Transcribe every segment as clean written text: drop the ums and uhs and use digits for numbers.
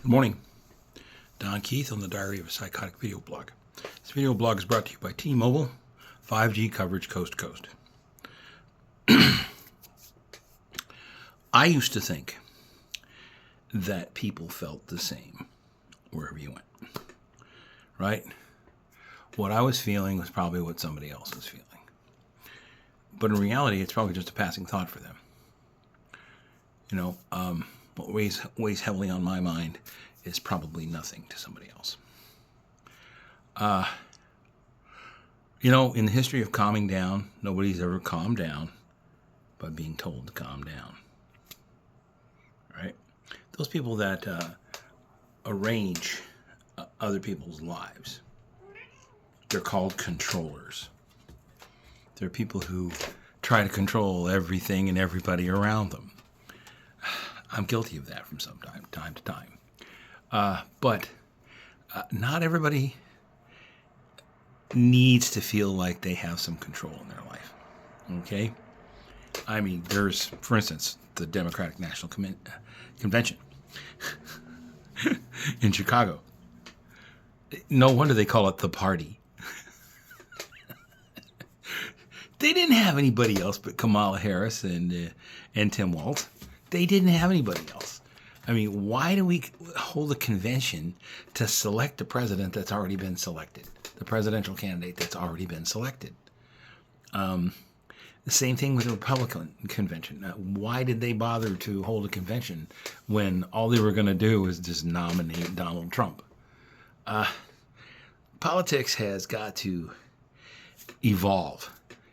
Good morning. Don Keith on the Diary of a Psychotic video blog. This video blog is brought to you by T-Mobile, 5G coverage coast to coast. I used to think that people felt the same wherever you went, right? What I was feeling was probably what somebody else was feeling. But in reality, it's probably just a passing thought for them. You know, what weighs heavily on my mind is probably nothing to somebody else. In the history of calming down, nobody's ever calmed down by being told to calm down. Right? Those people that arrange other people's lives, they're called controllers. They're people who try to control everything and everybody around them. I'm guilty of that from time to time. But not everybody needs to feel like they have some control in their life. Okay? I mean, there's, for instance, the Democratic National Convention in Chicago. No wonder they call it the party. They didn't have anybody else but Kamala Harris and Tim Walz. They didn't have anybody else. I mean, why do we hold a convention to select a president that's already been selected, the presidential candidate that's already been selected? The same thing with the Republican convention. Why did they bother to hold a convention when all they were going to do was just nominate Donald Trump? Politics has got to evolve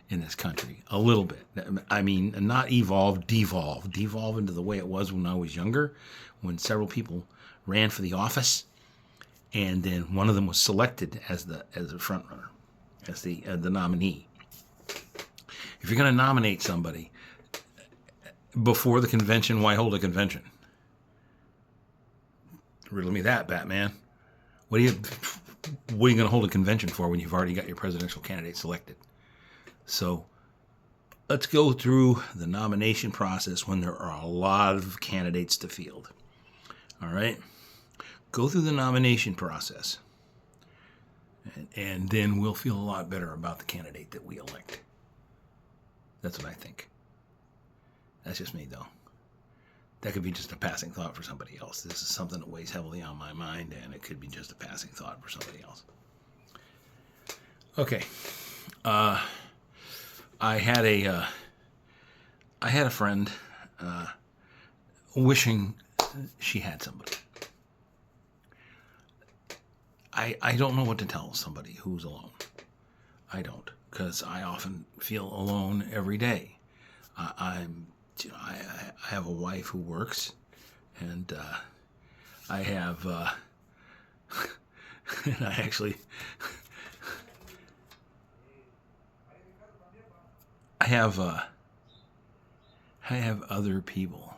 in this country a little bit. I mean, not evolve, devolve into the way it was when I was younger, when several people ran for the office, and then one of them was selected as the front runner, as the nominee. If you're going to nominate somebody before the convention, why hold a convention? Riddle me that, Batman. What are you going to hold a convention for when you've already got your presidential candidate selected? So let's go through the nomination process when there are a lot of candidates to field. All right? Go through the nomination process. And then we'll feel a lot better about the candidate that we elect. That's what I think. That's just me, though. That could be just a passing thought for somebody else. This is something that weighs heavily on my mind, and it could be just a passing thought for somebody else. Okay. I had a friend wishing she had somebody. I don't know what to tell somebody who's alone. I don't, because I often feel alone every day. I have a wife who works, and I have and I actually. I have other people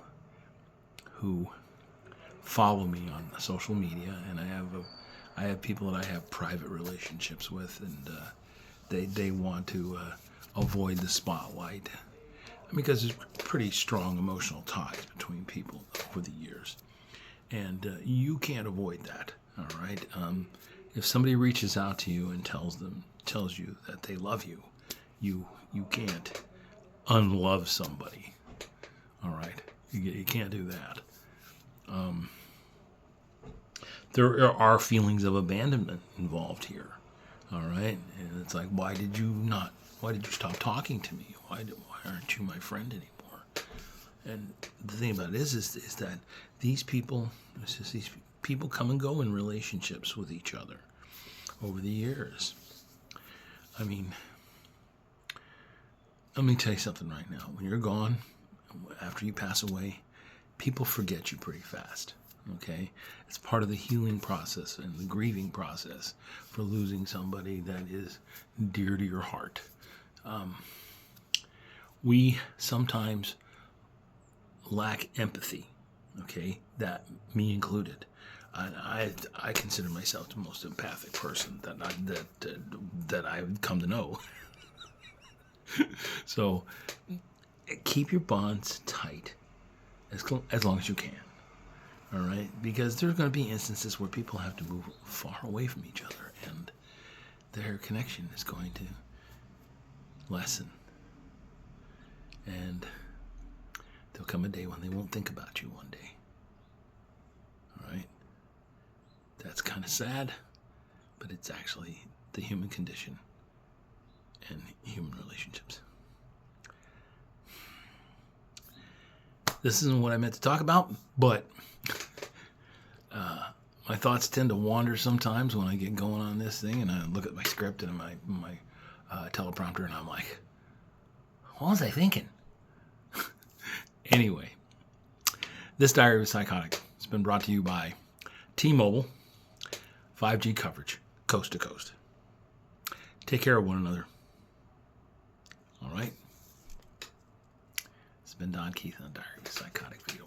who follow me on social media, and I have people that I have private relationships with, and they want to avoid the spotlight because there's pretty strong emotional ties between people over the years, and you can't avoid that. All right, if somebody reaches out to you and tells you that they love you, you can't unlove somebody. All right, you can't do that. There are feelings of abandonment involved here. All right, and it's like, why did you stop talking to me? Why aren't you my friend anymore? And the thing about it is that these people come and go in relationships with each other over the years. I mean, let me tell you something right now. When you're gone, after you pass away, people forget you pretty fast, okay? It's part of the healing process and the grieving process for losing somebody that is dear to your heart. We sometimes lack empathy, okay? That, me included. I consider myself the most empathic person that I've come to know. So keep your bonds tight as long as you can. All right? Because there's going to be instances where people have to move far away from each other, and their connection is going to lessen. And there'll come a day when they won't think about you one day. All right? That's kind of sad, but it's actually the human condition and human relationships. This isn't what I meant to talk about, but my thoughts tend to wander sometimes when I get going on this thing, and I look at my script and my teleprompter, and I'm like, what was I thinking? Anyway, this Diary of Psychotic has been brought to you by T-Mobile, 5G coverage, coast to coast. Take care of one another. All right? It's been Don Keith on Diary of Psychotic Video.